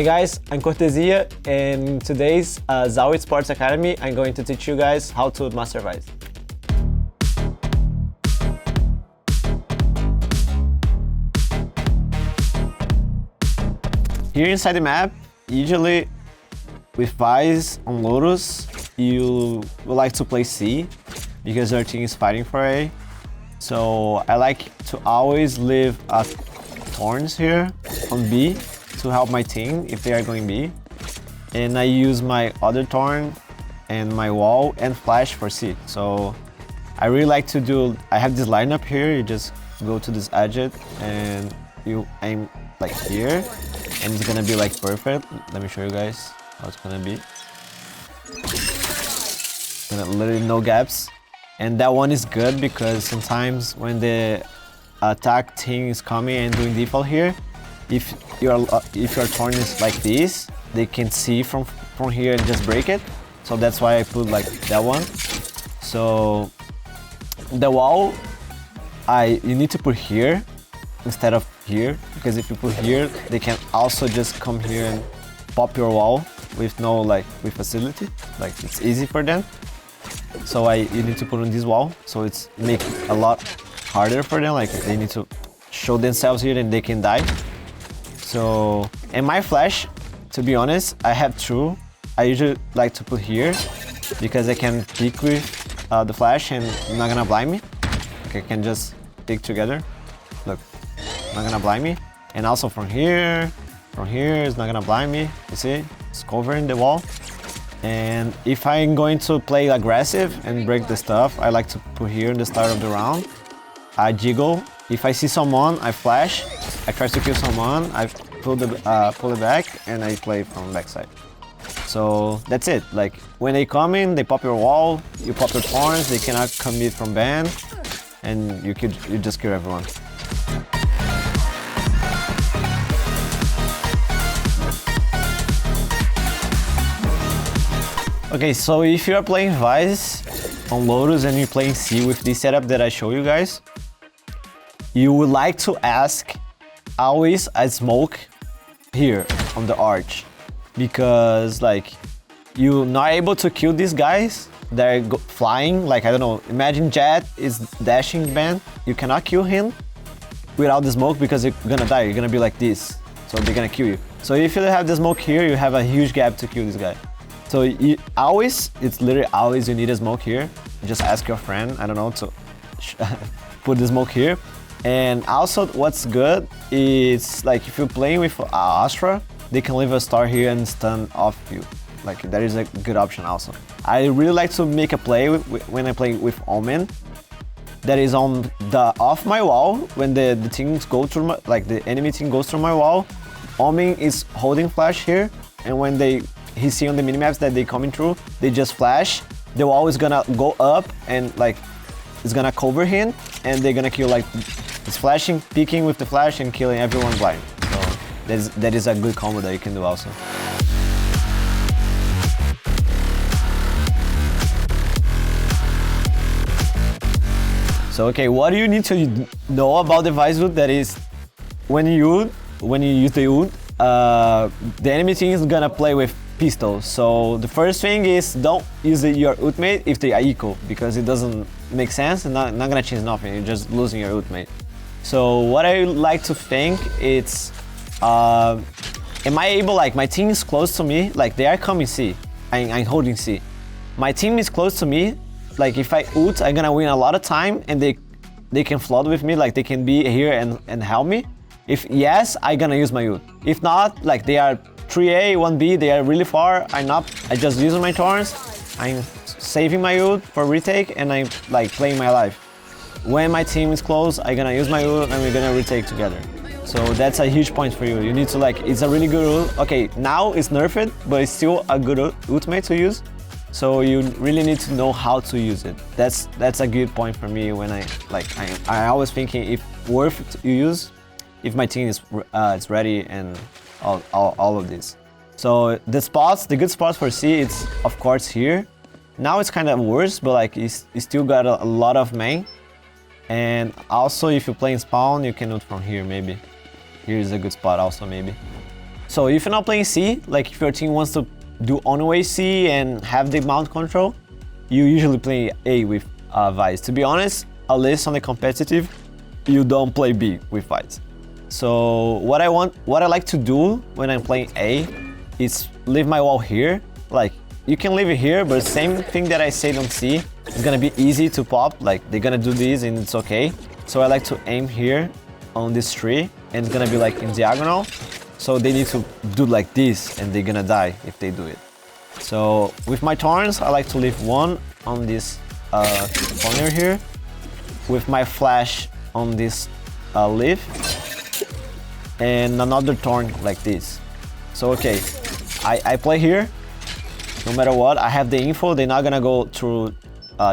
Hey guys, I'm Cortezia, and in today's ZOWIE Sports Academy, I'm going to teach you guys how to master Vyse. Here inside the map, usually with Vyse on Lotus, you would like to play C because your team is fighting for A. So I like to always leave Thorns here on B to help my team if they are going B. And I use my other Thorn and my wall and flash for C. So I really like to do, I have this lineup here, you just go to this edge and you aim like here and it's gonna be like perfect. Let me show you guys how it's gonna be. Literally no gaps. And that one is good because sometimes when the attack team is coming and doing default here, if your Thorn is like this, they can see from here and just break it. So that's why I put like that one. So the wall, you need to put here instead of here, because if you put here, they can also just come here and pop your wall with no with facility. Like it's easy for them. So you need to put on this wall, so it's make a lot harder for them. Like they need to show themselves here and they can die. So, and my flash, to be honest, I have two. I usually like to put here because I can pick with the flash and it's not gonna blind me. Like I can just pick together. Look, not gonna blind me. And also from here it's not gonna blind me. You see, it's covering the wall. And if I'm going to play aggressive and break the stuff, I like to put here in the start of the round. I jiggle. If I see someone, I flash. I try to kill someone. I pull it back, and I play from backside. So that's it. Like when they come in, they pop your wall. You pop your Thorns. They cannot commit from ban, and you just kill everyone. Okay, so if you are playing Vyse on Lotus and you're playing C with this setup that I show you guys, you would like to ask always a smoke here on the arch, because like you're not able to kill these guys. They're flying, like I don't know, imagine Jet is dashing ban, you cannot kill him without the smoke because you're gonna die, you're gonna be like this, so they're gonna kill you. So if you have the smoke here, you have a huge gap to kill this guy. So it's literally always you need a smoke here. Just ask your friend, I don't know, to put the smoke here. And also what's good is like if you're playing with Astra, they can leave a star here and stun off you. Like that is a good option also. I really like to make a play when I play with Omen. That is on the off my wall. When the teams go through my, like the enemy team goes through my wall, Omen is holding flash here, and when he see on the minimaps that they coming through, they just flash. The wall is gonna go up and like it's gonna cover him, and they're gonna kill like it's flashing, peeking with the flash and killing everyone blind. So that is a good combo that you can do also. So okay, what do you need to know about the Vyse ult? That is when you use the ult, the enemy team is gonna play with pistols. So the first thing is don't use your ultimate if they are equal, because it doesn't make sense and not gonna change nothing. You're just losing your ultimate. So what I like to think it's, am I able, like my team is close to me, like they are coming C, I'm holding C. My team is close to me, like if I ult, I'm gonna win a lot of time and they can flood with me, like they can be here and help me. If yes, I'm gonna use my ult. If not, like they are 3A, 1B, they are really far, I just use my Thorns, I'm saving my ult for retake and I'm like playing my life. When my team is close, I'm gonna use my ult and we're gonna retake together. So that's a huge point for you. You need to like, it's a really good ult. Okay, now it's nerfed, but it's still a good ultimate to use. So you really need to know how to use it. That's a good point for me when I always thinking if worth to use, if my team is ready and all of this. So the good spots for C, it's of course here. Now it's kind of worse, but like it's still got a lot of main. And also if you play in spawn, you can ult from here maybe. Here is a good spot also maybe. So if you're not playing C, like if your team wants to do on-way C and have the mount control, you usually play A with Vyse. To be honest, at least on the competitive, you don't play B with Vyse. So what I like to do when I'm playing A is leave my wall here. Like you can leave it here, but same thing that I said on C, it's gonna be easy to pop. Like they're gonna do this and it's okay. So I like to aim here on this tree and it's gonna be like in diagonal. So they need to do like this and they're gonna die if they do it. So with my Thorns, I like to leave one on this corner here with my flash on this leaf and another Thorn like this. So okay, I play here, no matter what, I have the info, they're not gonna go through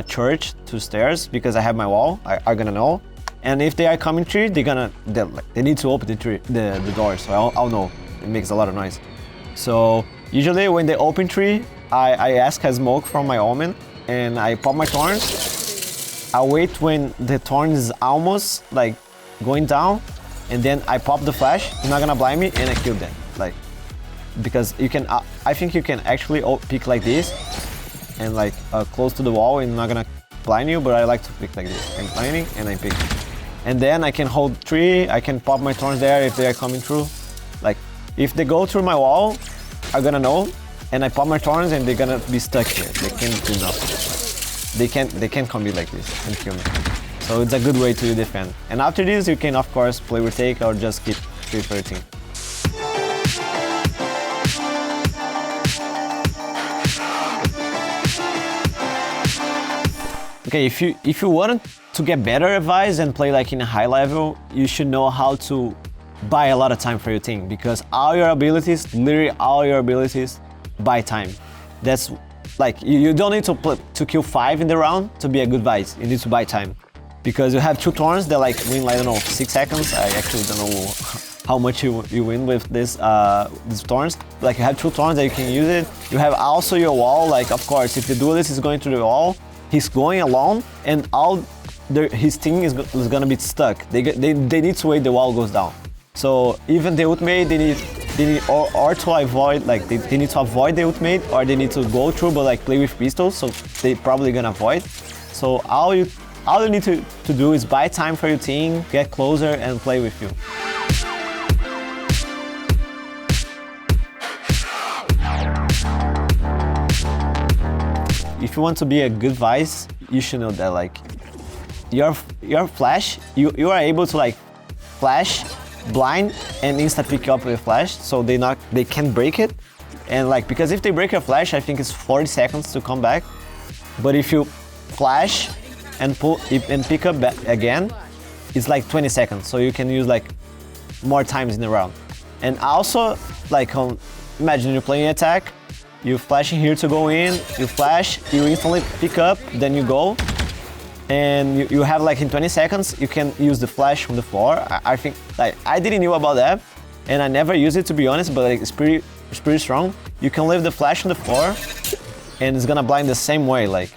church to stairs because I have my wall, are gonna know. And if they are coming tree, they need to open the door, so I'll know. It makes a lot of noise. So usually when they open tree, I ask a smoke from my omen and I pop my Thorns. I wait when the Thorn is almost like going down and then I pop the flash, it's not gonna blind me and I kill them. Like, because you can, I think you can actually pick like this and like close to the wall and not gonna blind you, but I like to pick like this. I'm blinding and I pick. And then I can hold 3, I can pop my Thorns there if they are coming through. Like, if they go through my wall, I'm gonna know, and I pop my Thorns and they're gonna be stuck here. They can't do nothing. They can't come be like this and kill me. So it's a good way to defend. And after this, you can of course play retake or just keep 313. Okay, if you want to get better at Vyse and play like in a high level, you should know how to buy a lot of time for your team, because all your abilities, literally all your abilities, buy time. That's like you don't need to kill 5 in the round to be a good Vyse. You need to buy time, because you have 2 Thorns that like win like, I don't know, 6 seconds. I actually don't know how much you win with this these Thorns. Like you have 2 Thorns that you can use it. You have also your wall. Like of course, if the duelist is going through the wall, he's going alone, and his team is gonna be stuck. They need to wait the wall goes down. So even the ultimate, they need or to avoid, like they need to avoid the ultimate, or they need to go through but like play with pistols. So they probably gonna avoid. So all you need to do is buy time for your team, get closer, and play with you. If you want to be a good Vyse, you should know that like your flash, you are able to like flash, blind, and insta pick up with flash, so they can't break it. And like, because if they break your flash, I think it's 40 seconds to come back. But if you flash and pick up again, it's like 20 seconds, so you can use like more times in a round. And also, like imagine you're playing attack, you're flashing here to go in, you flash, you instantly pick up, then you go, and you have like in 20 seconds, you can use the flash from the floor. I think, like, I didn't know about that, and I never use it to be honest, but like, it's pretty strong. You can leave the flash on the floor, and it's gonna blind the same way. Like,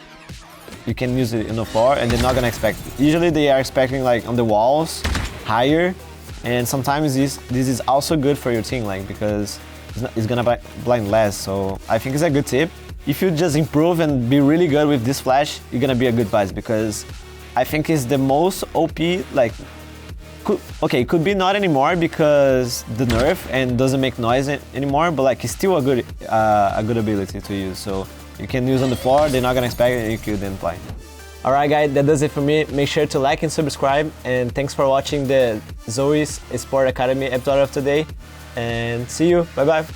you can use it on the floor, and they're not gonna expect it. Usually they are expecting like on the walls, higher, and sometimes this is also good for your team, like, because it's gonna blind less. So I think it's a good tip. If you just improve and be really good with this flash, you're gonna be a good Vyse, because I think it's the most OP, like, could be not anymore because the nerf and doesn't make noise anymore, but like it's still a good ability to use. So you can use on the floor, they're not gonna expect it, and you kill them blind. Alright guys, that does it for me. Make sure to like and subscribe, and thanks for watching the ZOWIE Esports Academy episode of today, and see you, bye bye.